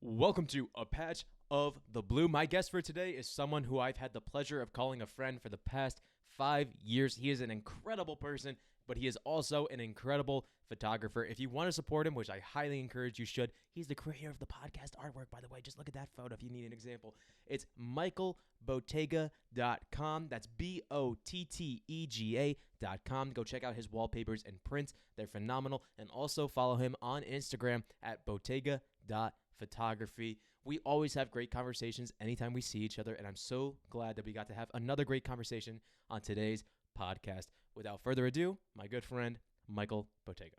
Welcome to A Patch of the Blue. My guest for today is someone who I've had the pleasure of calling a friend for the past 5 years. He is an incredible person, but he is also an incredible photographer. If you want to support him, which I highly encourage you should, he's the creator of the podcast artwork, by the way. Just look at that photo if you need an example. It's michaelbottega.com. That's Bottega.com. Go check out his wallpapers and prints. They're phenomenal. And also follow him on Instagram at bottega.photography. We always have great conversations anytime we see each other, and I'm so glad that we got to have another great conversation on today's podcast. Without further ado, my good friend, Michael Bottega.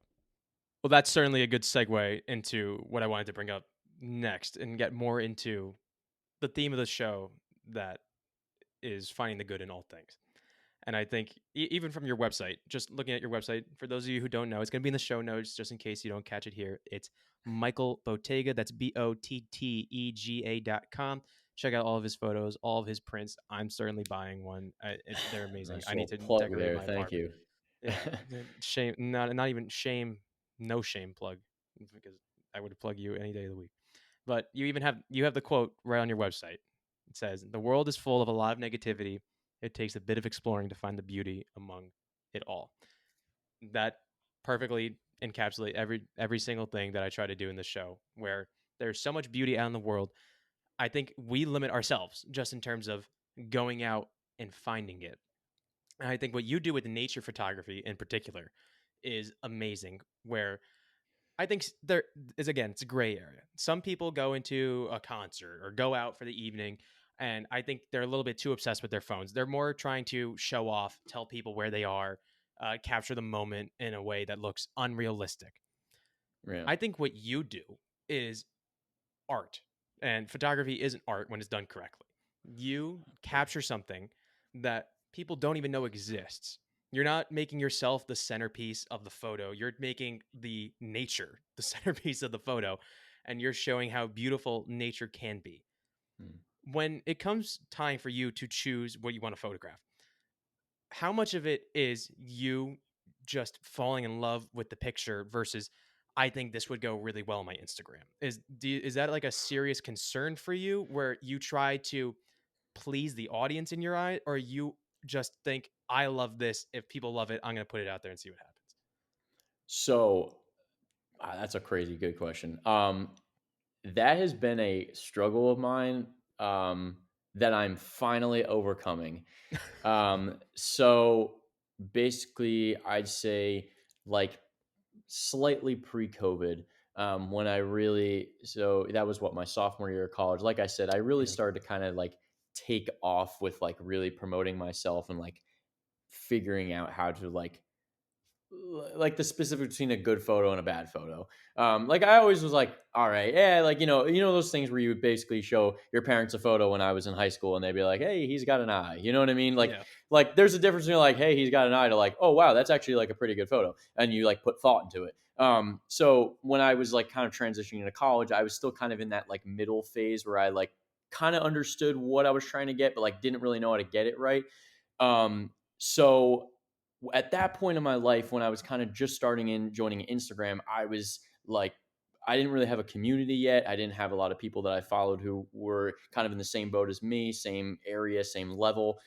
Well, that's certainly a good segue into what I wanted to bring up next and get more into the theme of the show that is finding the good in all things. And I think even from your website, just looking at your website, for those of you who don't know, it's going to be in the show notes just in case you don't catch it here. It's Michael Bottega. That's Bottega.com. Check out all of his photos, all of his prints. I'm certainly buying one. They're amazing. Nice I need to little plug decorate there. my Thank apartment. you. Yeah, shame, not even shame, no shame plug, because I would plug you any day of the week. But you have the quote right on your website. It says, "The world is full of a lot of negativity. It takes a bit of exploring to find the beauty among it all." That perfectly encapsulates every single thing that I try to do in this show, where there's so much beauty out in the world. I think we limit ourselves just in terms of going out and finding it. And I think what you do with nature photography in particular is amazing, where I think there is, again, it's a gray area. Some people go into a concert or go out for the evening, and I think they're a little bit too obsessed with their phones. They're more trying to show off, tell people where they are, capture the moment in a way that looks unrealistic. Yeah. I think what you do is art, and photography isn't art when it's done correctly. You capture something that people don't even know exists. You're not making yourself the centerpiece of the photo. You're making the nature the centerpiece of the photo, and you're showing how beautiful nature can be. Hmm. When it comes time for you to choose what you want to photograph, how much of it is you just falling in love with the picture versus I think this would go really well on my Instagram? Is that like a serious concern for you where you try to please the audience in your eye, or you just think I love this, if people love it, I'm going to put it out there and see what happens? So that's a crazy good question. That has been a struggle of mine that I'm finally overcoming. So basically, I'd say like slightly pre-COVID, when I really, so that was what, my sophomore year of college. Like I said, I really Yeah. started to kind of like take off with like really promoting myself and like figuring out how to like the specific between a good photo and a bad photo. Like I always was like, all right, yeah, like those things where you would basically show your parents a photo when I was in high school, and they'd be like, hey, he's got an eye. You know what I mean? Yeah. Like there's a difference between like, hey, he's got an eye, to like, oh wow, that's actually like a pretty good photo, and you like put thought into it. So when I was like kind of transitioning into college, I was still kind of in that like middle phase where I like kind of understood what I was trying to get, but like didn't really know how to get it right. So at that point in my life, when I was kind of just starting in joining Instagram, I was like, I didn't really have a community yet. I didn't have a lot of people that I followed who were kind of in the same boat as me, same area, same level.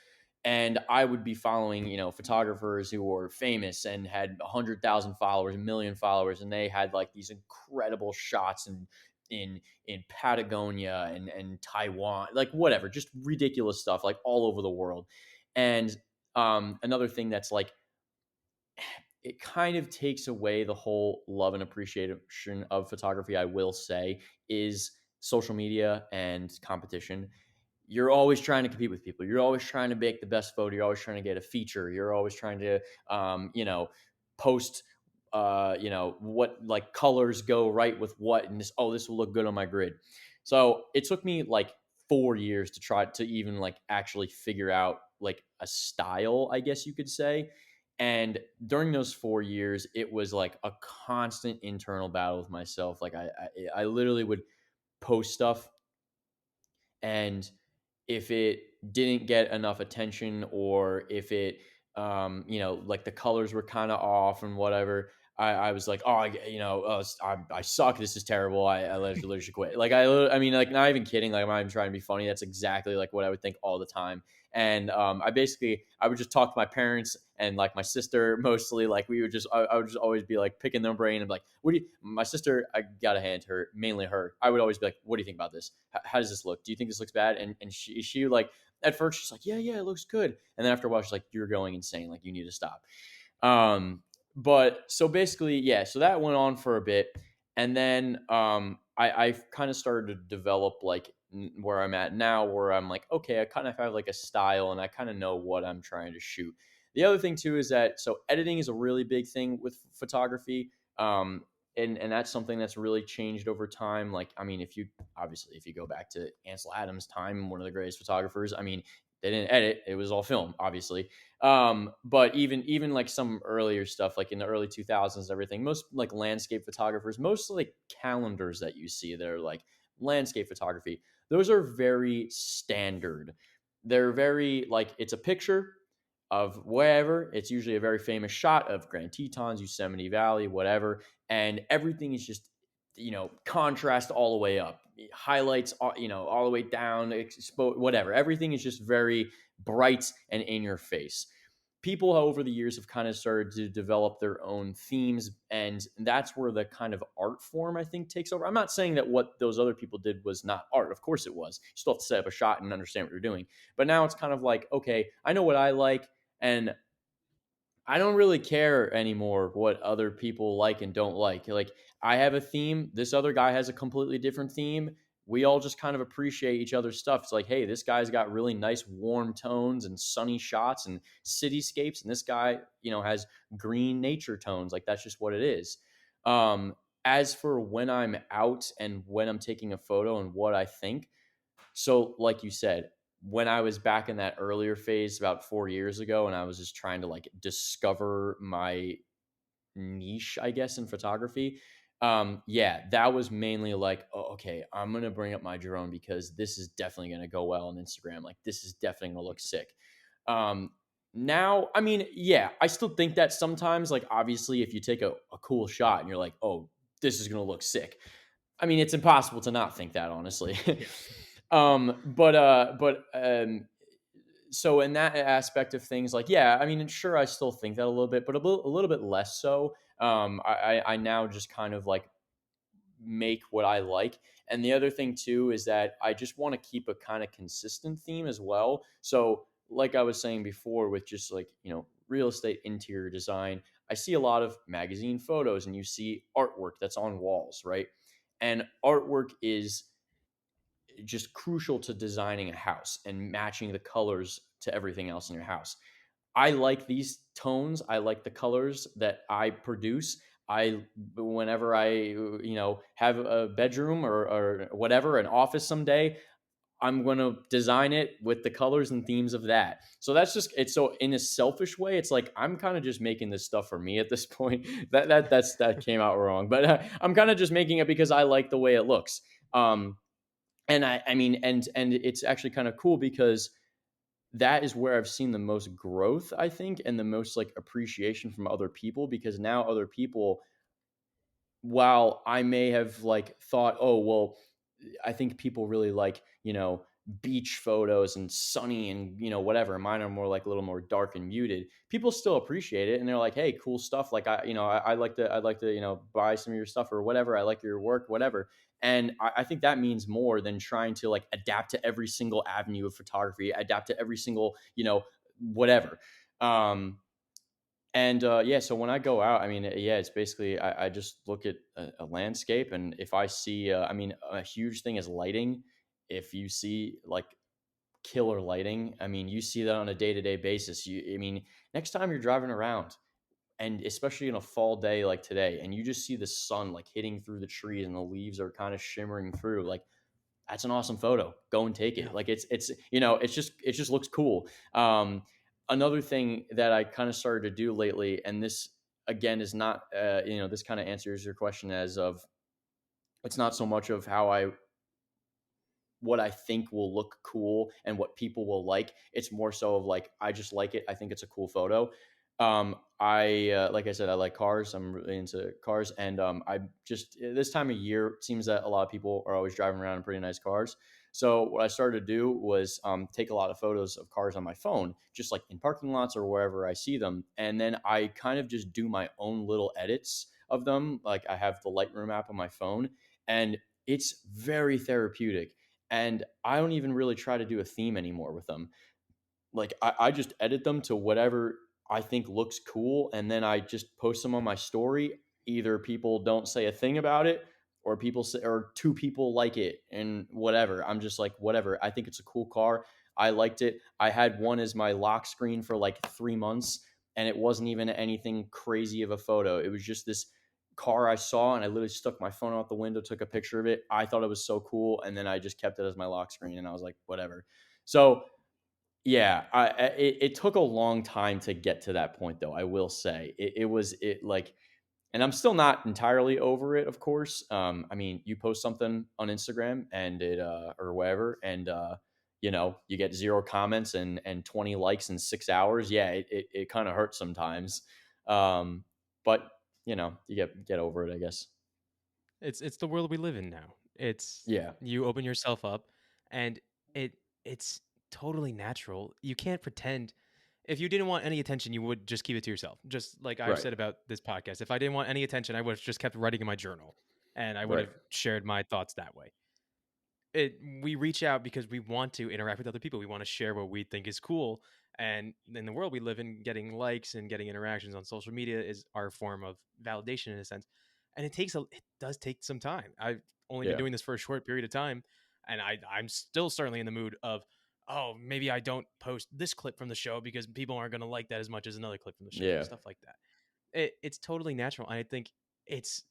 And I would be following, photographers who were famous and had 100,000 followers, a million followers, and they had like these incredible shots in Patagonia and Taiwan, like whatever, just ridiculous stuff, like all over the world. And another thing that's like, it kind of takes away the whole love and appreciation of photography, I will say, is social media and competition. You're always trying to compete with people. You're always trying to make the best photo. You're always trying to get a feature. You're always trying to, post, what like colors go right with what, and this will look good on my grid. So it took me like 4 years to try to even like actually figure out like a style, I guess you could say. And during those 4 years, it was like a constant internal battle with myself. Like I literally would post stuff, and if it didn't get enough attention, or if it, like the colors were kind of off and whatever, I was like, oh, I suck. This is terrible. I literally should quit. Like, I mean, like, not even kidding. Like, I'm not even trying to be funny. That's exactly like what I would think all the time. And I would just talk to my parents and like my sister mostly. Like, I would just always be like picking their brain and be like, what do you, my sister, I got to hand her, mainly her. I would always be like, what do you think about this? How does this look? Do you think this looks bad? And she like, at first she's like, yeah, it looks good. And then after a while, she's like, you're going insane. Like, you need to stop. Um, but so basically, yeah, so that went on for a bit. And then I kind of started to develop like where I'm at now, where I'm like, okay, I kind of have like a style and I kind of know what I'm trying to shoot. The other thing too is that so editing is a really big thing with photography. And that's something that's really changed over time. Like, I mean, if you go back to Ansel Adams' time, one of the greatest photographers, I mean, they didn't edit; it was all film, obviously. But even like some earlier stuff, like in the early 2000s, everything, most like landscape photographers, most like calendars that you see that are like landscape photography, those are very standard. They're very like it's a picture of wherever. It's usually a very famous shot of Grand Tetons, Yosemite Valley, whatever, and everything is just contrast all the way up, highlights all the way down, whatever. Everything is just very bright and in your face. People over the years have kind of started to develop their own themes, and that's where the kind of art form I think takes over. I'm not saying that what those other people did was not art. Of course it was. You still have to set up a shot and understand what you're doing. But now it's kind of like, okay, I know what I like, and I don't really care anymore what other people like and don't like. Like, I have a theme, this other guy has a completely different theme. We all just kind of appreciate each other's stuff. It's like, hey, this guy's got really nice warm tones and sunny shots and cityscapes, and this guy, has green nature tones. Like, that's just what it is. Um, as for when I'm out and when I'm taking a photo and what I think, so, like you said, when I was back in that earlier phase about 4 years ago, and I was just trying to like discover my niche, I guess, in photography. Yeah, that was mainly like, oh, okay, I'm gonna bring up my drone because this is definitely gonna go well on Instagram. Like, this is definitely gonna look sick. Um, Now, I mean, yeah, I still think that sometimes, like, obviously, if you take a cool shot and you're like, oh, this is gonna look sick. I mean, it's impossible to not think that, honestly. Yeah. But so in that aspect of things, like, yeah, I mean, sure, I still think that a little bit, but a little bit less so. I now just kind of like make what I like. And the other thing too is that I just want to keep a kind of consistent theme as well. So, like I was saying before, with just like, real estate interior design, I see a lot of magazine photos and you see artwork that's on walls, right? And artwork is just crucial to designing a house and matching the colors to everything else in your house. I like these tones. I like the colors that I produce. Whenever I, have a bedroom or whatever, an office someday, I'm going to design it with the colors and themes of that. So that's just, it's so in a selfish way, it's like, I'm kind of just making this stuff for me at this point. That came out wrong, but I'm kind of just making it because I like the way it looks. And I mean, and it's actually kind of cool because that is where I've seen the most growth, I think, and the most like appreciation from other people, because now other people, while I may have like thought, oh, well, I think people really like, beach photos and sunny and, whatever. Mine are more like a little more dark and muted. People still appreciate it. And they're like, hey, cool stuff. Like, I'd like to, buy some of your stuff or whatever. I like your work, whatever. And I think that means more than trying to like adapt to every single avenue of photography, adapt to every single, whatever. And yeah, so when I go out, I mean, yeah, it's basically I just look at a landscape, and if I see, I mean, a huge thing is lighting. If you see like killer lighting, I mean, you see that on a day to day basis. I mean, next time you're driving around, and especially in a fall day like today, and you just see the sun like hitting through the trees, and the leaves are kind of shimmering through, like that's an awesome photo. Go and take Yeah. it. Like it just looks cool. Another thing that I kind of started to do lately, and this again is not this kind of answers your question as of it's not so much of how I what I think will look cool and what people will like. It's more so of like I just like it. I think it's a cool photo. I like I said, I like cars. I'm really into cars, and I just this time of year it seems that a lot of people are always driving around in pretty nice cars. So what I started to do was take a lot of photos of cars on my phone, just like in parking lots or wherever I see them, and then I kind of just do my own little edits of them. Like I have the Lightroom app on my phone, and it's very therapeutic. And I don't even really try to do a theme anymore with them. Like I just edit them to whatever I think looks cool, and then I just post them on my story. Either people don't say a thing about it, or people say, or two people like it, and whatever. I'm just like, whatever. I think it's a cool car. I liked it. I had one as my lock screen for like 3 months, and it wasn't even anything crazy of a photo. It was just this car I saw, and I literally stuck my phone out the window, took a picture of it. I thought it was so cool, and then I just kept it as my lock screen, and I was like, whatever. So yeah, it took a long time to get to that point, though. I will say it was it like, and I'm still not entirely over it. Of course, I mean, you post something on Instagram and it or whatever, and you get zero comments and 20 likes in 6 hours. Yeah, it kind of hurts sometimes, but you get over it, I guess. It's the world we live in now. It's Yeah, you open yourself up, and it's totally natural. You can't pretend. If you didn't want any attention, you would just keep it to yourself. Just like I've right, said about this podcast. If I didn't want any attention, I would have just kept writing in my journal, and I would right, have shared my thoughts that way. We reach out because we want to interact with other people. We want to share what we think is cool. And in the world we live in, getting likes and getting interactions on social media is our form of validation in a sense. And it does take some time. I've only been yeah, doing this for a short period of time, and I'm still certainly in the mood of, oh, maybe I don't post this clip from the show because people aren't going to like that as much as another clip from the show, yeah, stuff like that. It's totally natural. And I think it's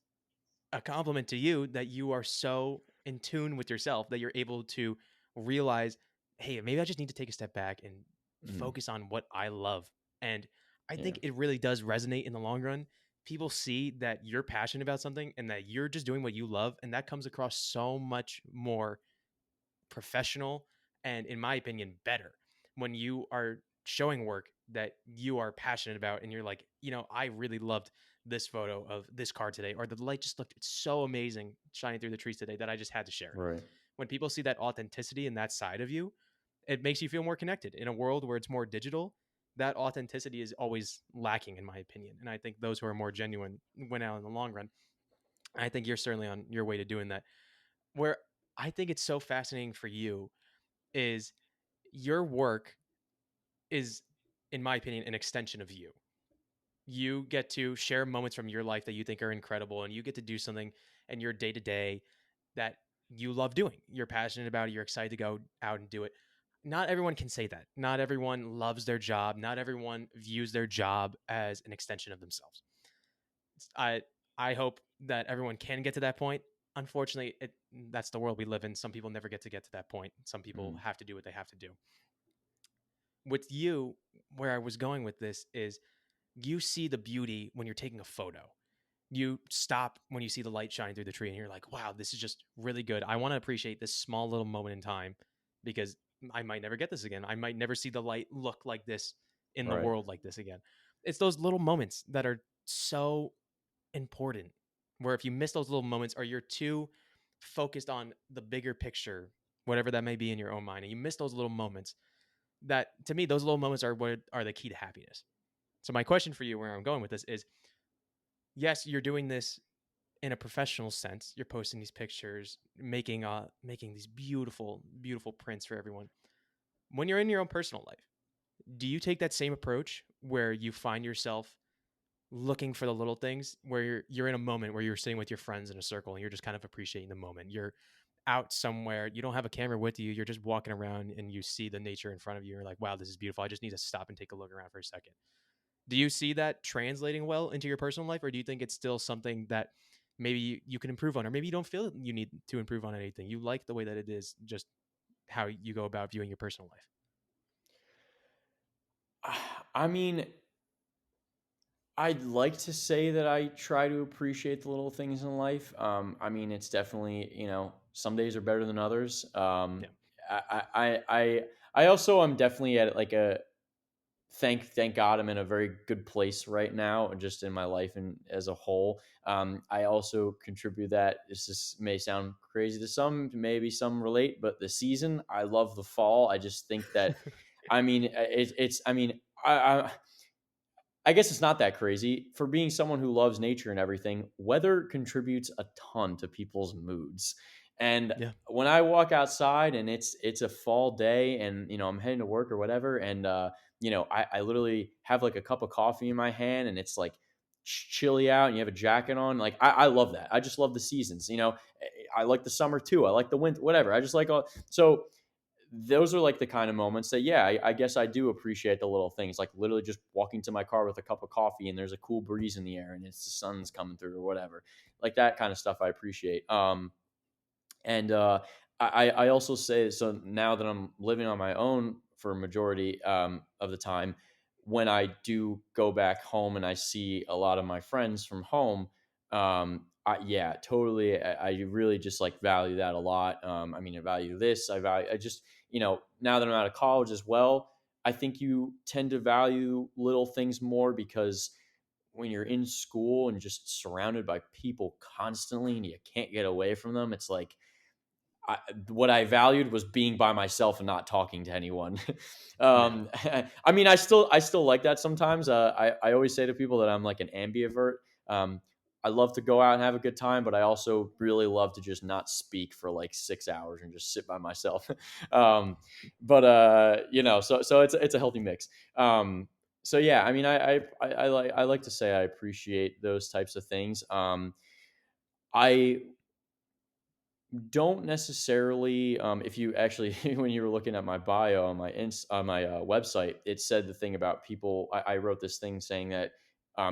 a compliment to you that you are so in tune with yourself that you're able to realize, hey, maybe I just need to take a step back and mhm, focus on what I love. And I yeah, think it really does resonate in the long run. People see that you're passionate about something and that you're just doing what you love. And that comes across so much more professional and, in my opinion, better when you are showing work that you are passionate about and you're like, I really loved this photo of this car today, or the light just looked so amazing shining through the trees today that I just had to share it. right, When people see that authenticity and that side of you, it makes you feel more connected. In a world where it's more digital, that authenticity is always lacking, in my opinion. And I think those who are more genuine win out in the long run. I think you're certainly on your way to doing that. Where I think it's so fascinating for you is your work is, in my opinion, an extension of you. You get to share moments from your life that you think are incredible, and you get to do something in your day to day that you love doing. You're passionate about it. You're excited to go out and do it. Not everyone can say that. Not everyone loves their job. Not everyone views their job as an extension of themselves. I I hope that everyone can get to that point. Unfortunately, that's the world we live in. Some people never get to that point. Some people mhm, have to do what they have to do. With you, where I was going with this is you see the beauty when you're taking a photo. You stop when you see the light shining through the tree and you're like, wow, this is just really good. I want to appreciate this small little moment in time because I might never get this again. I might never see the light look like this in the right, world like this again. It's those little moments that are so important. Where if you miss those little moments or you're too focused on the bigger picture, whatever that may be in your own mind, and you miss those little moments, that to me, those little moments are what are the key to happiness. So my question for you, where I'm going with this is, yes, you're doing this in a professional sense. You're posting these pictures, making these beautiful, beautiful prints for everyone. When you're in your own personal life, do you take that same approach where you find yourself looking for the little things where you're in a moment where you're sitting with your friends in a circle and you're just kind of appreciating the moment? You're out somewhere, you don't have a camera with you, you're just walking around and you see the nature in front of you. You're like, wow, this is beautiful. I just need to stop and take a look around for a second. Do you see that translating well into your personal life, or do you think it's still something that maybe you can improve on, or maybe you don't feel you need to improve on anything? You like the way that it is, just how you go about viewing your personal life. I mean, I'd like to say that I try to appreciate the little things in life. I mean, it's definitely, some days are better than others. Yeah. I, I, I, I also am definitely at like thank God I'm in a very good place right now, just in my life and as a whole. I also contribute that this may sound crazy to some, maybe some relate, but the season, I love the fall. I just think that, I mean, it's, I mean, I guess it's not that crazy. For being someone who loves nature and everything, weather contributes a ton to people's moods. And Yeah. when I walk outside and it's a fall day, and I'm heading to work or whatever, and I literally have like a cup of coffee in my hand, and it's like chilly out and you have a jacket on, like I love that. I just love the seasons. I like the summer too. I like the winter, whatever. I just like all. So those are like the kind of moments that, yeah, I guess I do appreciate the little things, like literally just walking to my car with a cup of coffee and there's a cool breeze in the air and it's the sun's coming through or whatever. Like that kind of stuff I appreciate. And I also say, so now that I'm living on my own for a majority of the time, when I do go back home and I see a lot of my friends from home, yeah, totally. I really just like value that a lot. I mean, I value this. I just, now that I'm out of college as well, I think you tend to value little things more, because when you're in school and just surrounded by people constantly and you can't get away from them, it's like, what I valued was being by myself and not talking to anyone. Yeah. I mean, I still like that sometimes. I always say to people that I'm like an ambivert. Um, I love to go out and have a good time, but I also really love to just not speak for like 6 hours and just sit by myself. um, but so it's a healthy mix. So yeah, I mean, I like to say I appreciate those types of things. I don't necessarily, if you actually when you were looking at my bio on my website, it said the thing about people. I wrote this thing saying that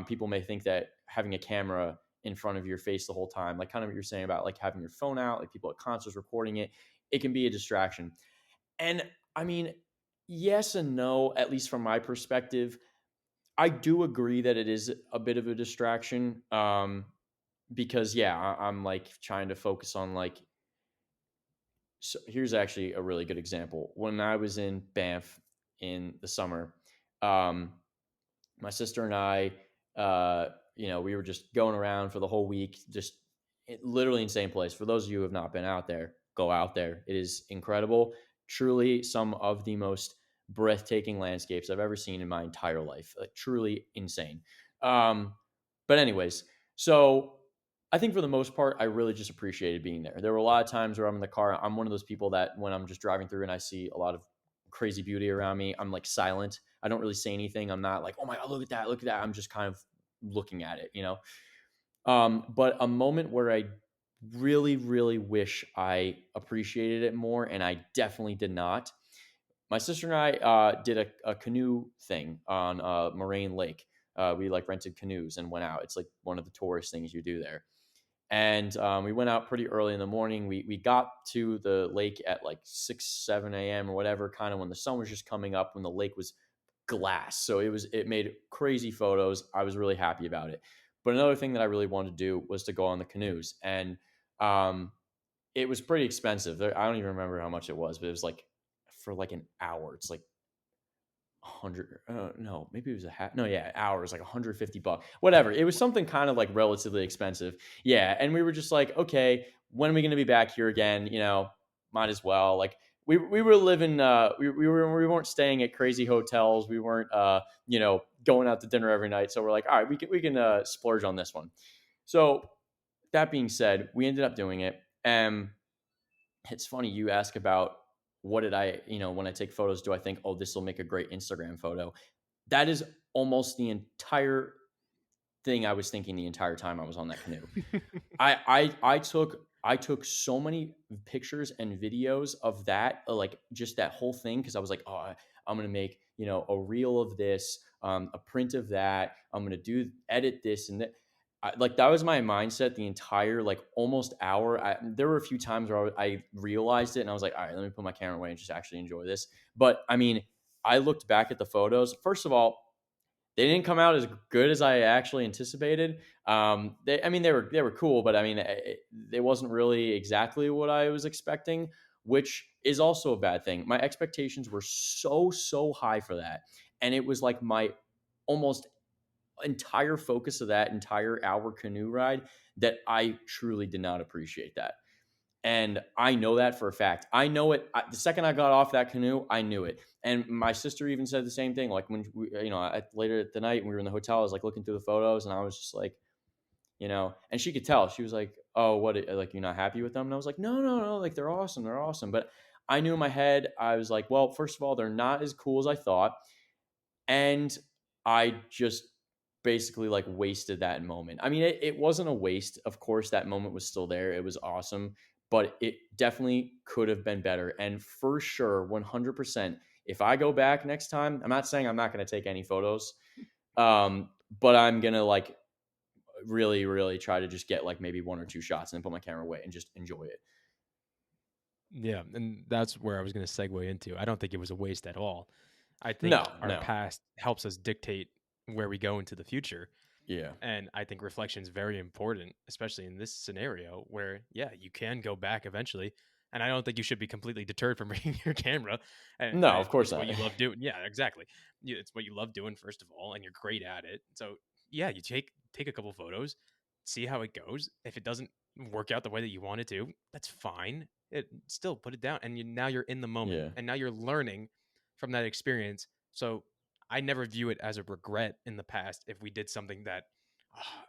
people may think that having a camera in front of your face the whole time, like kind of what you're saying about like having your phone out, like people at concerts recording it can be a distraction. And I mean, yes and no, at least from my perspective. I do agree that it is a bit of a distraction, because yeah, I'm like trying to focus on like, so here's actually a really good example. When I was in Banff in the summer, um, my sister and I, we were just going around for the whole week, just literally insane place. For those of you who have not been out there, go out there. It is incredible. Truly, some of the most breathtaking landscapes I've ever seen in my entire life. Like, truly insane. Um, but anyways, so I think for the most part, I really just appreciated being there. There were a lot of times where I'm in the car. I'm one of those people that when I'm just driving through and I see a lot of crazy beauty around me, I'm like silent. I don't really say anything. I'm not like, oh my God, look at that, look at that. I'm just kind of looking at it. But a moment where I really, really wish I appreciated it more, and I definitely did not. My sister and I did a canoe thing on Moraine Lake. We like rented canoes and went out. It's like one of the tourist things you do there. And we went out pretty early in the morning. We got to the lake at like 6 7 a.m. or whatever, kind of when the sun was just coming up, when the lake was glass. So it made crazy photos. I was really happy about it. But another thing that I really wanted to do was to go on the canoes, and um, it was pretty expensive. I don't even remember how much it was, but it was like for like an hour. It's like 100, no, maybe it was a half, no, yeah, hours, like 150 bucks, whatever. It was something kind of like relatively expensive. Yeah. And we were just like, okay, when are we going to be back here again? Might as well. Like, we were living, we weren't staying at crazy hotels. We weren't, going out to dinner every night. So we're like, all right, we can splurge on this one. So that being said, we ended up doing it. And it's funny you ask about, what did I, when I take photos, do I think, oh, this will make a great Instagram photo? That is almost the entire thing I was thinking the entire time I was on that canoe. I took so many pictures and videos of that, like just that whole thing, because I was like, oh, I'm gonna make a reel of this, a print of that. I'm gonna edit this and that. Like that was my mindset the entire like almost hour. There were a few times where I realized it and I was like, all right, let me put my camera away and just actually enjoy this. But I mean, I looked back at the photos. First of all, they didn't come out as good as I actually anticipated. They were cool, but I mean, it wasn't really exactly what I was expecting, which is also a bad thing. My expectations were so high for that, And it was like my almost entire focus of that entire hour canoe ride that I truly did not appreciate that. And I know that for a fact. I know it. The second I got off that canoe, I knew it. And my sister even said the same thing. Like when we, later at the night when we were in the hotel, I was like looking through the photos, and I was just like, and she could tell. She was like, "Oh, what? Like you're not happy with them?" And I was like, "No, no, no. Like they're awesome. They're awesome." But I knew in my head, I was like, "Well, first of all, they're not as cool as I thought." And I just basically like wasted that moment. I mean, it wasn't a waste. Of course, that moment was still there. It was awesome, but it definitely could have been better. And for sure, 100%, if I go back next time, I'm not saying I'm not going to take any photos, but I'm going to like really, really try to just get like maybe one or two shots and then put my camera away and just enjoy it. Yeah, and that's where I was going to segue into. I don't think it was a waste at all. I No, think our no. past helps us dictate where we go into the future. Yeah. And I think reflection is very important, especially in this scenario where, yeah, you can go back eventually. And I don't think you should be completely deterred from bringing your camera. No, of course It's what not. you love doing. Yeah, exactly. It's what you love doing, first of all, and you're great at it. So, yeah, you take a couple photos, see how it goes. If it doesn't work out the way that you want it to, that's fine. Still put it down, and now you're in the moment, Yeah. and now you're learning from that experience. So I never view it as a regret in the past if we did something that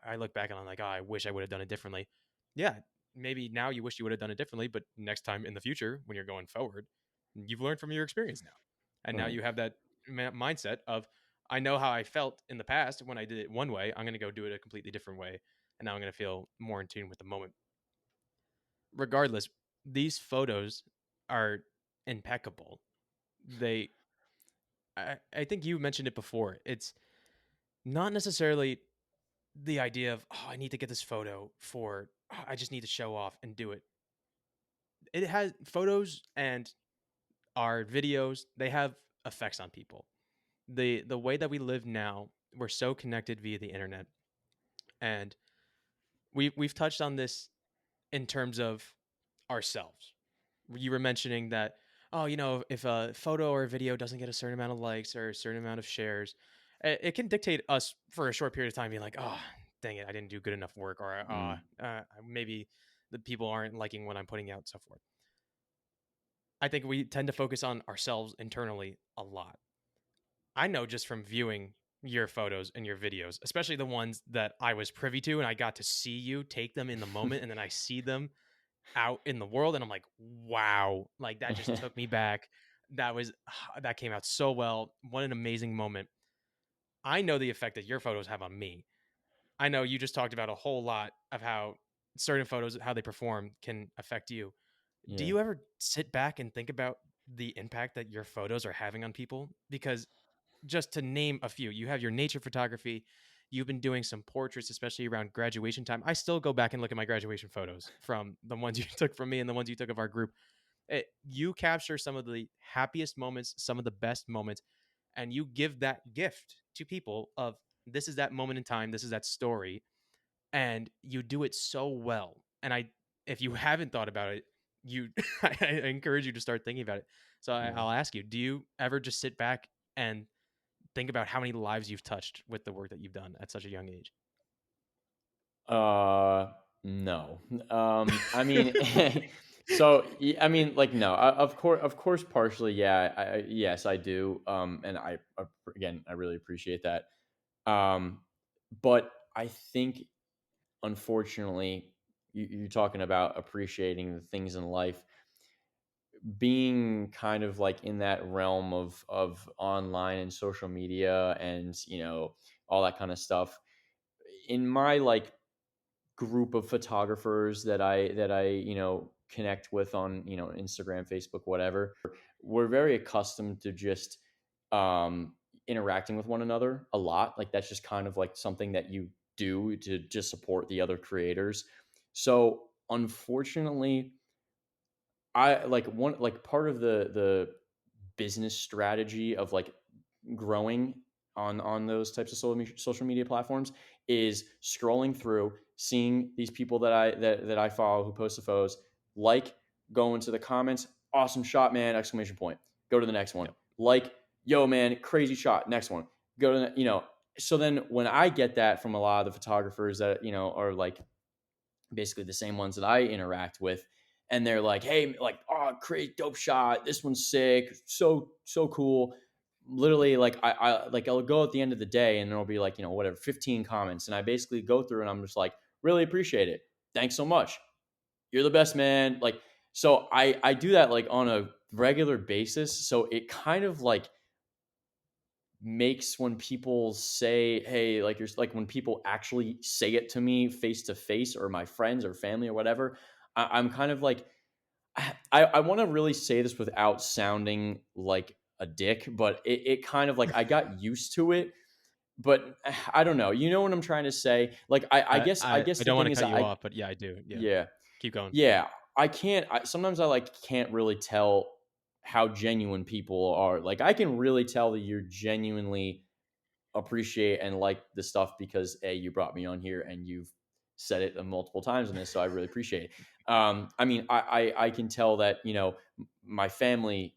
I look back and I'm like, oh, I wish I would have done it differently. Yeah, maybe now you wish you would have done it differently, but next time in the future when you're going forward, you've learned from your experience now, and now Right. you have that mindset of I know how I felt in the past when I did it one way. I'm going to go do it a completely different way, and now I'm going to feel more in tune with the moment. Regardless, these photos are impeccable. They, I think you mentioned it before. It's not necessarily the idea of, oh, I need to get this photo for, oh, I just need to show off and do it. It has photos and our videos, they have effects on people. The way that we live now, we're so connected via the internet. And we've touched on this in terms of ourselves. You were mentioning that, oh, if a photo or a video doesn't get a certain amount of likes or a certain amount of shares, it can dictate us for a short period of time being like, oh, dang it, I didn't do good enough work, or Mm. maybe the people aren't liking what I'm putting out, so forth. I think we tend to focus on ourselves internally a lot. I know just from viewing your photos and your videos, especially the ones that I was privy to and I got to see you take them in the moment, and then I see them out in the world and I'm like, wow, like that just took me back. That was that came out so well. What an amazing moment. I know the effect that your photos have on me. I know you just talked about a whole lot of how certain photos, how they perform can affect you. Do Yeah. you ever sit back and think about the impact that your photos are having on people? Because just to name a few, you have your nature photography. You've been doing some portraits, especially around graduation time. I still go back and look at my graduation photos from the ones you took from me and the ones you took of our group. You capture some of the happiest moments, some of the best moments, and you give that gift to people of this is that moment in time, this is that story, and you do it so well. And if you haven't thought about it, you, I encourage you to start thinking about it. So Yeah. I'll ask you: do you ever just sit back and think about how many lives you've touched with the work that you've done at such a young age? No. I mean, I mean, like, no. Of course, partially, yeah. Yes, I do. And again, I really appreciate that. Um, but I think, unfortunately, you're talking about appreciating the things in life, being kind of like in that realm of online and social media and all that kind of stuff. In my like group of photographers that I connect with on Instagram, Facebook, whatever, we're very accustomed to just um interacting with one another a lot. Like that's just kind of like something that you do to just support the other creators. So unfortunately, I like one like part of the business strategy of like growing on those types of social media platforms is scrolling through, seeing these people that I follow who post the photos, like, go into the comments, awesome shot, man, exclamation point. Go to the next one. Yep. Like, yo, man, crazy shot. Next one. Go to so then when I get that from a lot of the photographers that, are like basically the same ones that I interact with, and they're like, "Hey, like, oh, great, dope shot. This one's sick, so cool." Literally, like, I'll go at the end of the day, and there'll be like, whatever, 15 comments, and I basically go through, and I'm just like, "Really appreciate it. Thanks so much. You're the best, man." Like, so I do that like on a regular basis. So it kind of like makes when people say, hey, like you're like when people actually say it to me face to face, or my friends or family or whatever, I'm kind of like, I want to really say this without sounding like a dick, but it kind of like I got used to it. But I don't know. You know what I'm trying to say? Like I guess I the don't want thing to is cut you I off, but yeah, I do. Yeah, yeah. keep going. Yeah, I can't. Sometimes I like can't really tell how genuine people are. Like I can really tell that you're genuinely appreciate and like the stuff because a you brought me on here and you've said it multiple times in this, so I really appreciate it. I mean, I can tell that my family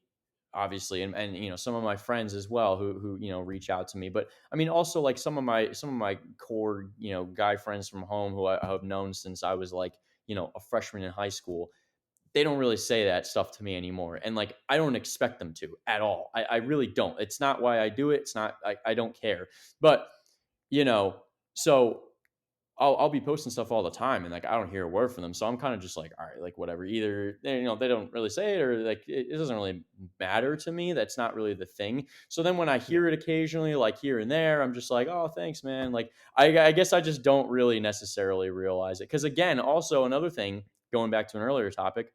obviously, and some of my friends as well who reach out to me, but I mean also like some of my core guy friends from home who I have known since I was like a freshman in high school. They don't really say that stuff to me anymore. And like, I don't expect them to at all. I really don't. It's not why I do it. It's not, I don't care. But, you know, so I'll be posting stuff all the time and like, I don't hear a word from them. So I'm kind of just like, all right, like whatever, either, they don't really say it, or like, it doesn't really matter to me. That's not really the thing. So then when I Yeah, hear it occasionally, like here and there, I'm just like, oh, thanks, man. Like, I guess I just don't really necessarily realize it. Cause again, also another thing, going back to an earlier topic,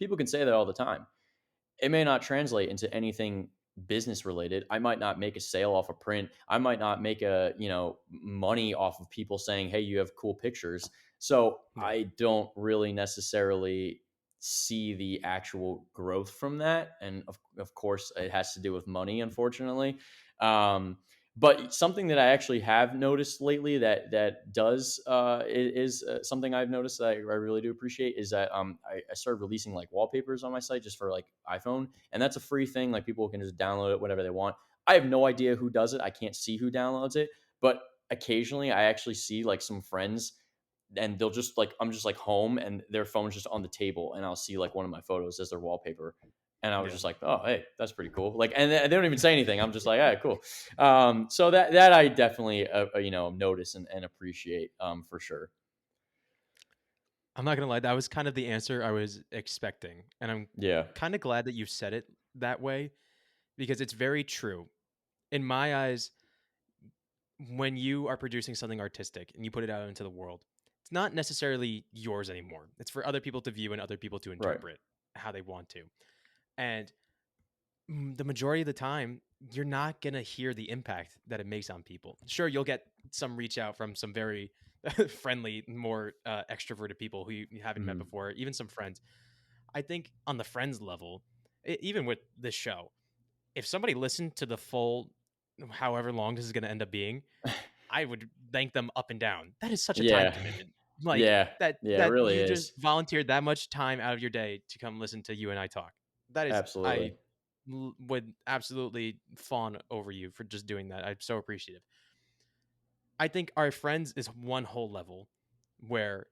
people can say that all the time. It may not translate into anything business related. I might not make a sale off a print. I might not make money off of people saying, "Hey, you have cool pictures." So yeah. I don't really necessarily see the actual growth from that. And of course, it has to do with money, unfortunately. Um, but something that I actually have noticed lately that does is something I've noticed that I really do appreciate is that I started releasing like wallpapers on my site just for like iPhone, and that's a free thing. Like people can just download it whatever they want. I have no idea who does it. I can't see who downloads it, but occasionally I actually see like some friends, and they'll just like, I'm just like home and their phone's just on the table, and I'll see like one of my photos as their wallpaper. And I was Yeah. just like, oh, hey, that's pretty cool. Like, and they don't even say anything. I'm just like, yeah, cool. So that I definitely, notice and appreciate, for sure. I'm not gonna lie, that was kind of the answer I was expecting, and I'm Yeah. kind of glad that you said it that way because it's very true. In my eyes, when you are producing something artistic and you put it out into the world, it's not necessarily yours anymore. It's for other people to view and other people to Right. interpret how they want to. And the majority of the time, you're not going to hear the impact that it makes on people. Sure, you'll get some reach out from some very friendly, more extroverted people who you haven't met Hmm. before, even some friends. I think on the friends level, even with this show, if somebody listened to the full, however long this is going to end up being, I would thank them up and down. That is such a time Yeah. commitment. Like Yeah. that Yeah. It that really you just is. volunteered that much time out of your day to come listen to you and I talk. That is Absolutely. I would absolutely fawn over you for just doing that. I'm so appreciative. I think our friends is one whole level where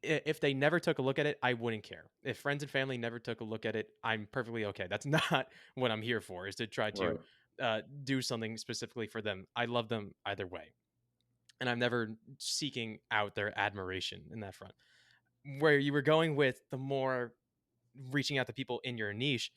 if they never took a look at it, I wouldn't care. If friends and family never took a look at it, I'm perfectly okay. That's not what I'm here for. Is to try to Right. do something specifically for them. I love them either way, and I'm never seeking out their admiration in that front. Where you were going with the more reaching out to people in your niche,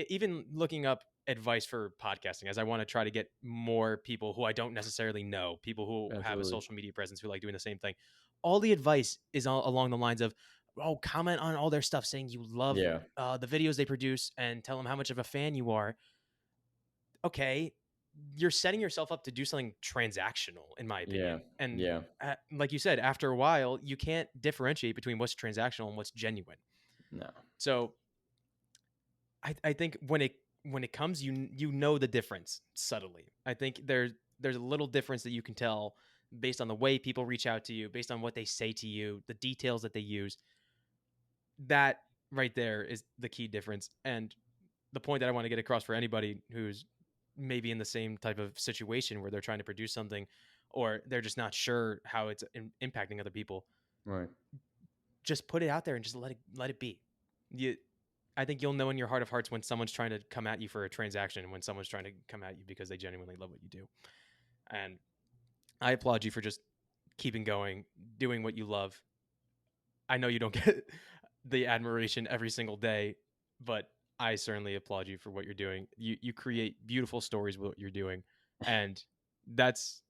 even looking up advice for podcasting, as I want to try to get more people who I don't necessarily know, people who have a Absolutely. social media presence who like doing the same thing. All the advice is all along the lines of, oh, comment on all their stuff saying you love Yeah. the videos they produce and tell them how much of a fan you are. Okay, you're setting yourself up to do something transactional, in my Yeah. opinion. And Yeah. like you said, after a while, you can't differentiate between what's transactional and what's genuine. No. So I think when it comes, you know the difference subtly. I think there's a little difference that you can tell based on the way people reach out to you, based on what they say to you, the details that they use. That right there is the key difference. And the point that I want to get across for anybody who's maybe in the same type of situation where they're trying to produce something or they're just not sure how it's impacting other people, Right. just put it out there and just let it be. You I think you'll know in your heart of hearts when someone's trying to come at you for a transaction and when someone's trying to come at you because they genuinely love what you do. And I applaud you for just keeping going, doing what you love. I know you don't get the admiration every single day, but I certainly applaud you for what you're doing. You create beautiful stories with what you're doing, and that's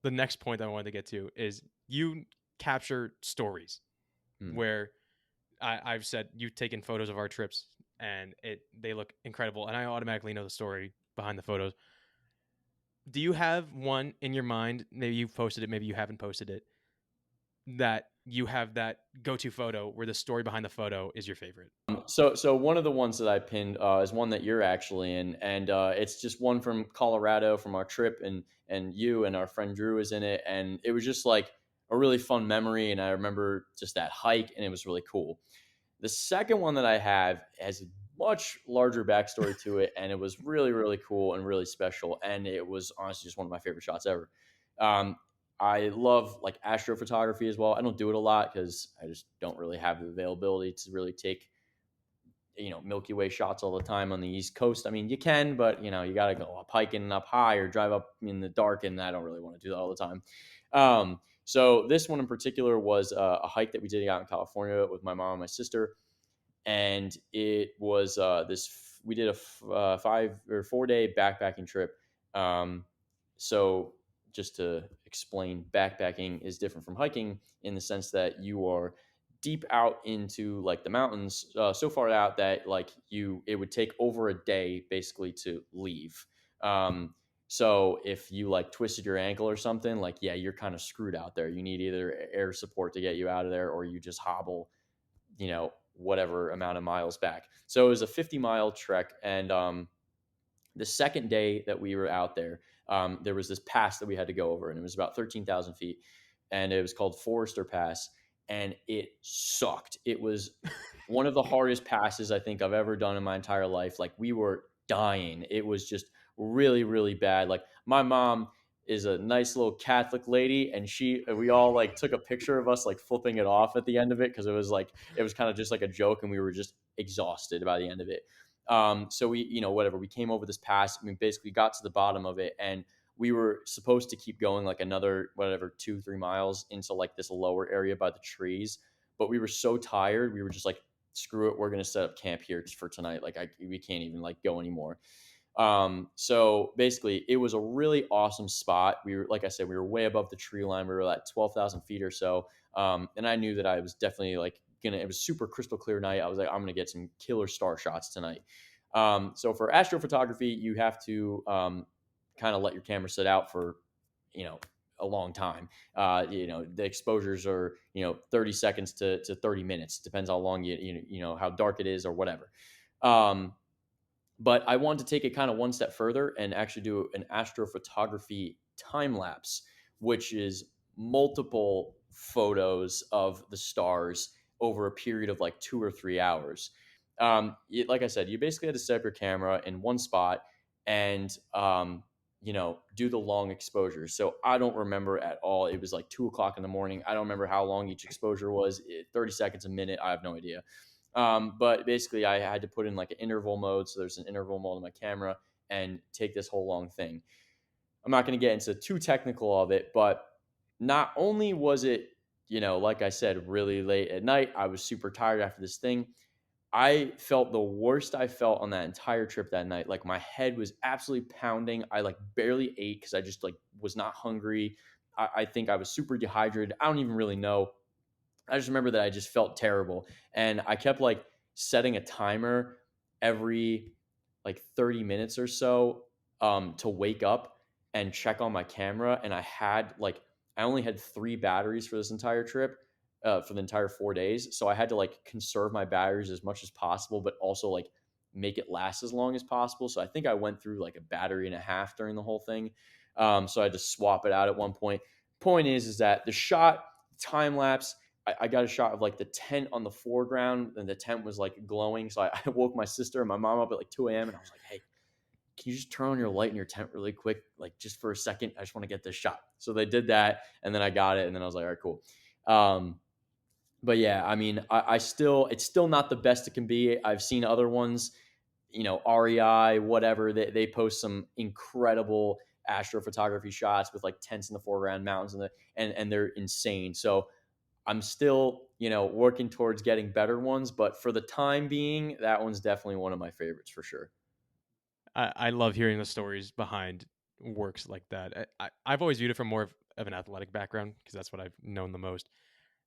the next point I wanted to get to is you capture stories Hmm. where I've said you've taken photos of our trips and they look incredible, and I automatically know the story behind the photos. Do you have one in your mind? Maybe you've posted it, maybe you haven't posted it, that you have that go-to photo where the story behind the photo is your favorite. So one of the ones that I pinned is one that you're actually in, and it's just one from Colorado from our trip, and you and our friend Drew is in it, and it was just like a really fun memory, and I remember just that hike, and it was really cool. The second one that I have has a much larger backstory to it, and it was really, really cool and really special. And it was honestly just one of my favorite shots ever. Um, I love like astrophotography as well. I don't do it a lot because I just don't really have the availability to really take Milky Way shots all the time on the East Coast. I mean, you can, but you got to go up hiking up high or drive up in the dark, and I don't really want to do that all the time. So this one in particular was a hike that we did out in California with my mom and my sister, and it was we did a 5 or 4 day backpacking trip. Um, so just to explain, backpacking is different from hiking in the sense that you are deep out into like the mountains, so far out that like it would take over a day basically to leave. Um, so if you like twisted your ankle or something, like yeah, you're kind of screwed out there. You need either air support to get you out of there, or you just hobble, whatever amount of miles back. So it was a 50-mile trek, and the second day that we were out there, there was this pass that we had to go over, and it was about 13,000 feet, and it was called Forester Pass, and it sucked. It was one of the hardest passes I think I've ever done in my entire life. Like we were dying. It was just really, really bad. Like my mom is a nice little Catholic lady, and we all like took a picture of us like flipping it off at the end of it because it was kind of just like a joke, and we were just exhausted by the end of it. So we, whatever, we came over this pass. We basically got to the bottom of it, and we were supposed to keep going like another, whatever, 2-3 miles into like this lower area by the trees. But we were so tired. We were just like, screw it. We're going to set up camp here for tonight. Like we can't even like go anymore. So basically it was a really awesome spot. We were, like I said, we were way above the tree line. We were at 12,000 feet or so. And I knew that I was definitely like it was super crystal clear night. I was like, I'm going to get some killer star shots tonight. So for astrophotography, you have to, kind of let your camera sit out for, a long time. The exposures are, 30 seconds to 30 minutes. Depends how long how dark it is or whatever. But I wanted to take it kind of one step further and actually do an astrophotography time lapse, which is multiple photos of the stars over a period of like 2 or 3 hours. Like I said, you basically had to set up your camera in one spot and, do the long exposure. So I don't remember at all. It was like 2 o'clock in the morning. I don't remember how long each exposure was. 30 seconds, a minute. I have no idea. But basically, I had to put in like an interval mode. So there's an interval mode on my camera and take this whole long thing. I'm not going to get into too technical of it, but not only was it, like I said, really late at night, I was super tired after this thing. I felt the worst I felt on that entire trip that night. Like my head was absolutely pounding. I like barely ate because I just like was not hungry. I think I was super dehydrated. I don't even really know. I just remember that I just felt terrible. And I kept like setting a timer every like 30 minutes or so, to wake up and check on my camera. And I only had 3 batteries for this entire trip, for the entire 4 days. So I had to like conserve my batteries as much as possible, but also like make it last as long as possible. So I think I went through like a battery and a half during the whole thing. So I had to swap it out at one point. Point is that the shot time lapse, I got a shot of like the tent on the foreground, and the tent was like glowing. So I woke my sister and my mom up at like 2 a.m. and I was like, "Hey, can you just turn on your light in your tent really quick, like just for a second? I just want to get this shot." So they did that, and then I got it, and then I was like, "All right, cool." Um, but yeah, I mean, I still, it's still not the best it can be. I've seen other ones, REI, whatever. They post some incredible astrophotography shots with like tents in the foreground, mountains in the, and they're insane. So I'm still, working towards getting better ones, but for the time being, that one's definitely one of my favorites for sure. I love hearing the stories behind works like that. I've always viewed it from more of an athletic background because that's what I've known the most.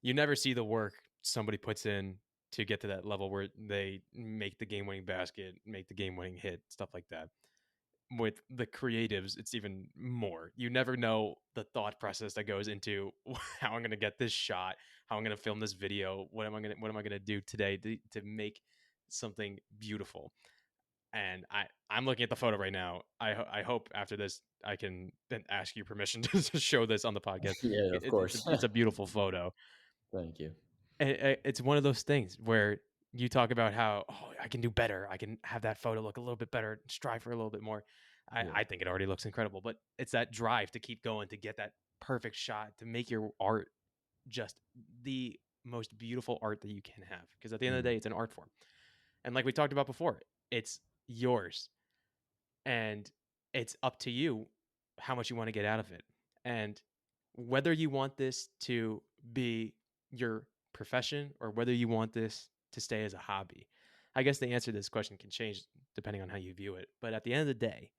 You never see the work somebody puts in to get to that level where they make the game winning basket, make the game winning hit, stuff like that. With the creatives, it's even more. You never know the thought process that goes into how I'm going to get this shot, how I'm going to film this video, what am I going to do today to make something beautiful. And I'm looking at the photo right now. I hope after this I can then ask you permission to show this on the podcast. Yeah, of course. It's a beautiful photo. Thank you. And it's one of those things where you talk about how, oh, I can do better. I can have that photo look a little bit better, strive for a little bit more. Yeah. I think it already looks incredible, but it's that drive to keep going, to get that perfect shot, to make your art just the most beautiful art that you can have. Because at the end of the Mm, day, it's an art form. And like we talked about before, it's yours. And it's up to you how much you want to get out of it. And whether you want this to be your profession or whether you want this to stay as a hobby. I guess the answer to this question can change depending on how you view it. But at the end of the day,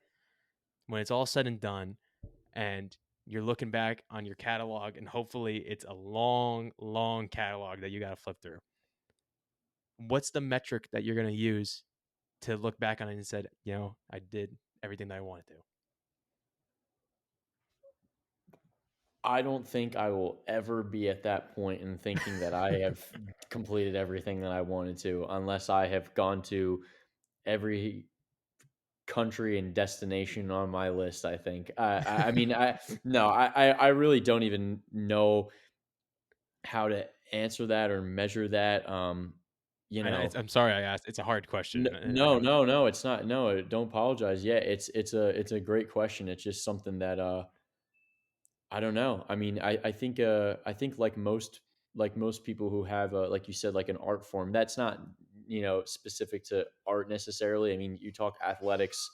when it's all said and done and you're looking back on your catalog and hopefully it's a long, long catalog that you got to flip through, what's the metric that you're going to use to look back on it and said, I did everything that I wanted to? I don't think I will ever be at that point in thinking that I have completed everything that I wanted to, unless I have gone to every country and destination on my list. I think. I mean, I no, I really don't even know how to answer that or measure that. You know, I'm sorry I asked. It's a hard question. I No, know. no, no, it's not. No, don't apologize. Yeah, it's a great question. It's just something that I don't know. I mean, I think like most people who have like you said like an art form, that's not, specific to art necessarily. I mean, you talk athletics,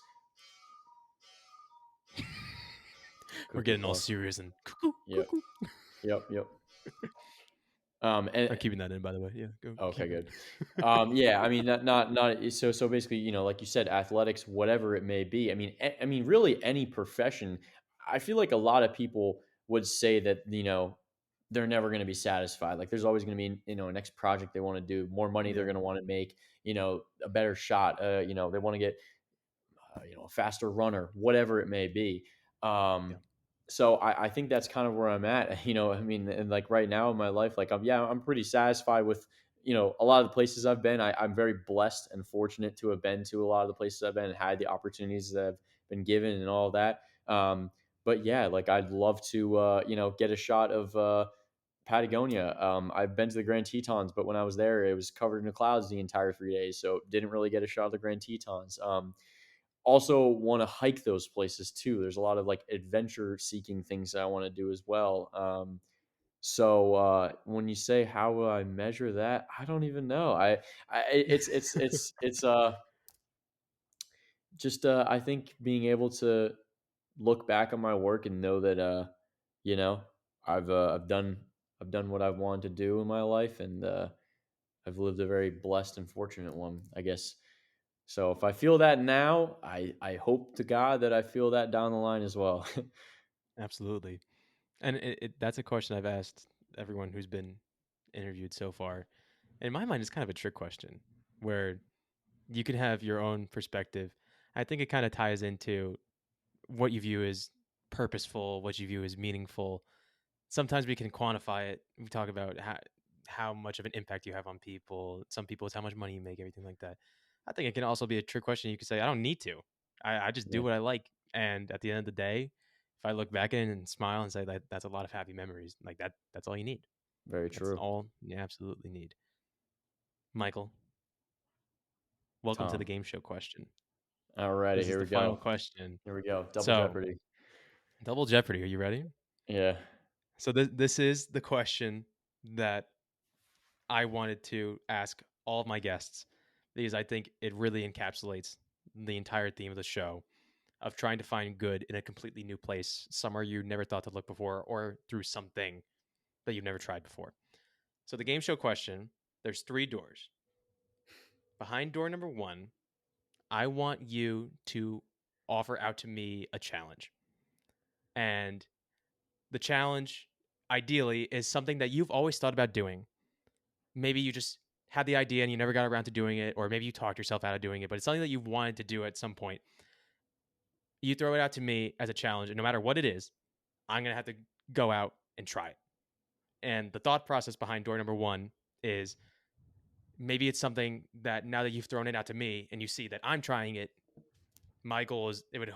We're cuckoo getting all clock. serious and cuckoo, Yep. cuckoo. Yep, yep. I'm And keeping that in, by the way. Yeah, go okay, keep good. it. Yeah, I mean, not so basically, like you said, athletics, whatever it may be. I mean, really any profession. I feel like a lot of people would say that they're never going to be satisfied. Like, there's always going to be a next project they want to do, more money they're Yeah, going to want to make, a better shot. They want to get a faster runner, whatever it may be. yeah, Um, so I think that's kind of where I'm at. I mean, and like right now in my life, like I'm pretty satisfied with, a lot of the places I've been. I'm very blessed and fortunate to have been to a lot of the places I've been and had the opportunities that I've been given and all of that. But yeah, like I'd love to, get a shot of, Patagonia. I've been to the Grand Tetons, but when I was there, it was covered in the clouds the entire 3 days, so didn't really get a shot of the Grand Tetons. Also want to hike those places too. There's a lot of like adventure seeking things that I want to do as well. So when you say how will I measure that, I don't even know. It's just I think being able to look back on my work and know that you know I've done what I've wanted to do in my life, and I've lived a very blessed and fortunate one, I guess. So if I feel that now, I hope to God that I feel that down the line as well. absolutely. And that's a question I've asked everyone who's been interviewed so far. In my mind, it's kind of a trick question where you can have your own perspective. I think it kind of ties into what you view as purposeful, what you view as meaningful. Sometimes we can quantify it. We talk about how much of an impact you have on people. Some people, it's how much money you make, everything like that. I think it can also be a trick question. You could say, I don't need to. I just do Yeah. what I like. And at the end of the day, if I look back in and smile and say that's a lot of happy memories, like that's all you need. Very That's true. all you absolutely need. Michael, welcome to the Tom. game show question. Alrighty, This is here the we final go. question. Here we go. Double So, Jeopardy. double Jeopardy. Are you ready? Yeah. So this is the question that I wanted to ask all of my guests because I think it really encapsulates the entire theme of the show of trying to find good in a completely new place, somewhere you never thought to look before, or through something that you've never tried before. So the game show question, there's 3 doors. Behind door number 1, I want you to offer out to me a challenge. And the challenge ideally is something that you've always thought about doing. Maybe you just had the idea and you never got around to doing it, or maybe you talked yourself out of doing it, but it's something that you've wanted to do at some point. You throw it out to me as a challenge, and no matter what it is, I'm going to have to go out and try it. And the thought process behind door number 1 is maybe it's something that now that you've thrown it out to me and you see that I'm trying it, my goal is it would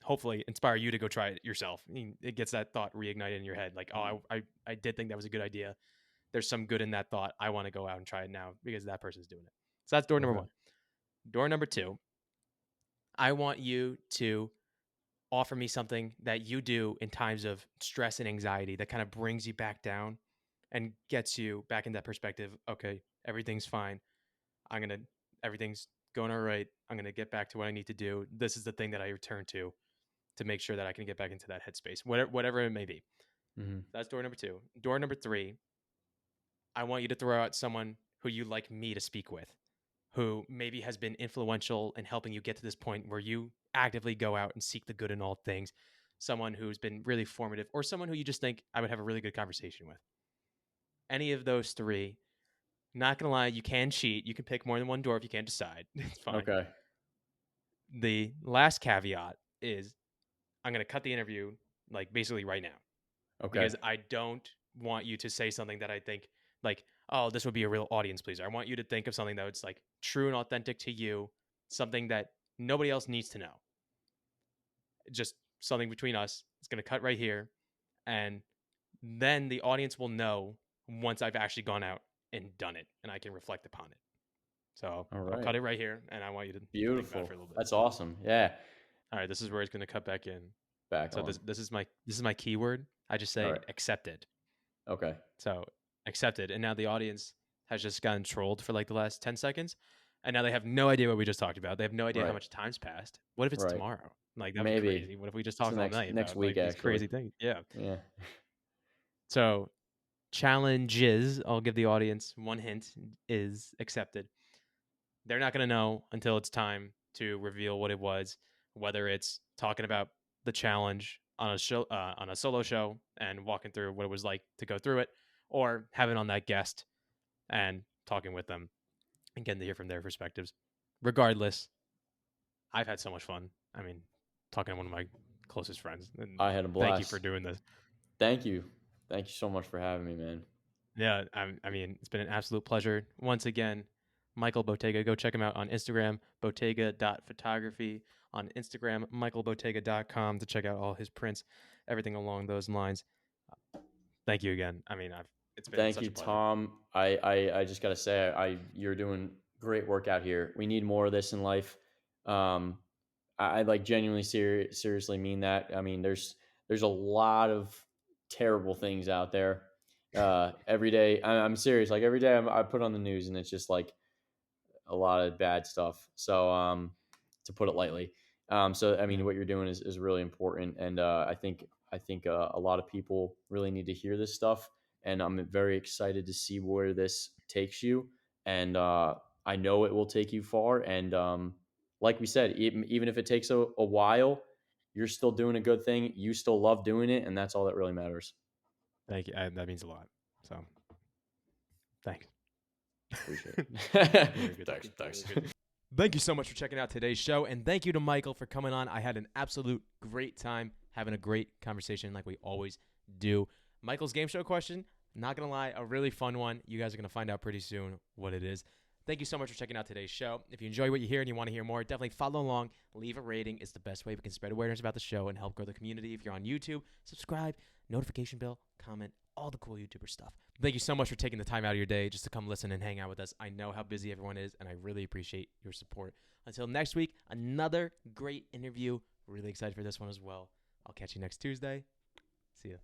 hopefully inspire you to go try it yourself. I mean, it gets that thought reignited in your head, like, oh, I did think that was a good idea. There's some good in that thought. I want to go out and try it now because that person's doing it. So that's door number Okay. 1. Door number 2, I want you to offer me something that you do in times of stress and anxiety that kind of brings you back down and gets you back in that perspective. Okay, everything's fine. Everything's going all right. I'm going to get back to what I need to do. This is the thing that I return to make sure that I can get back into that headspace, whatever it may be. Mm-hmm. That's door number 2. Door number 3, I want you to throw out someone who you like me to speak with, who maybe has been influential in helping you get to this point where you actively go out and seek the good in all things. Someone who's been really formative, or someone who you just think I would have a really good conversation with. Any of those 3. Not gonna lie, you can cheat. You can pick more than one door if you can't decide. It's fine. Okay. The last caveat is I'm gonna cut the interview like basically right now Okay. because I don't want you to say something that I think like, oh, this would be a real audience pleaser. I want you to think of something that's like true and authentic to you, something that nobody else needs to know. Just something between us. It's gonna cut right here, and then the audience will know once I've actually gone out and done it, and I can reflect upon it. So All I'll right. cut it right here, and I want you to think about it Beautiful. for a little bit. That's awesome. Yeah. All right, this is where it's gonna cut back in. Back So on. this is my keyword. I just All say right. accepted. Okay. So accepted, and now the audience has just gotten trolled for like the last 10 seconds, and now they have no idea what we just talked about. They have no idea how Right. much time's passed. What if it's Right. tomorrow? Like that'd be Maybe crazy. What if we just it's the talked all next night next about week like these actually. crazy things? Yeah. Yeah. So challenges, I'll give the audience one hint, is accepted. They're not going to know until it's time to reveal what it was, whether it's talking about the challenge on a show, on a solo show, and walking through what it was like to go through it, or having on that guest and talking with them and getting to hear from their perspectives. Regardless, I've had so much fun. I mean, talking to one of my closest friends. And I had a thank you for blast. doing this. Thank you. Thank you so much for having me, man. Yeah, I mean, it's been an absolute pleasure. Once again, Michael Bottega, go check him out on Instagram, bottega.photography, on Instagram, michaelbottega.com to check out all his prints, everything along those lines. Thank you again. I mean, it's been Thank such you, a pleasure. Tom. I just gotta say, you're doing great work out here. We need more of this in life. Um, I like genuinely seriously mean that. I mean, there's a lot of terrible things out there. Every day, I'm serious. Like every day, I put on the news, and it's just like a lot of bad stuff. So, to put it lightly, so I mean, Yeah. what you're doing is really important, and I think a lot of people really need to hear this stuff, and I'm very excited to see where this takes you, and I know it will take you far, and like we said, even if it takes a while, you're still doing a good thing. You still love doing it, and that's all that really matters. Thank you. That means a lot. So thanks. Appreciate Very it. good. Thanks. Very Thanks. good. Thank you so much for checking out today's show. And thank you to Michael for coming on. I had an absolute great time having a great conversation like we always do. Michael's game show question, not going to lie, a really fun one. You guys are going to find out pretty soon what it is. Thank you so much for checking out today's show. If you enjoy what you hear and you want to hear more, definitely follow along. Leave a rating. It's the best way we can spread awareness about the show and help grow the community. If you're on YouTube, subscribe, notification bell, comment, all the cool YouTuber stuff. Thank you so much for taking the time out of your day just to come listen and hang out with us. I know how busy everyone is, and I really appreciate your support. Until next week, another great interview. Really excited for this one as well. I'll catch you next Tuesday. See ya.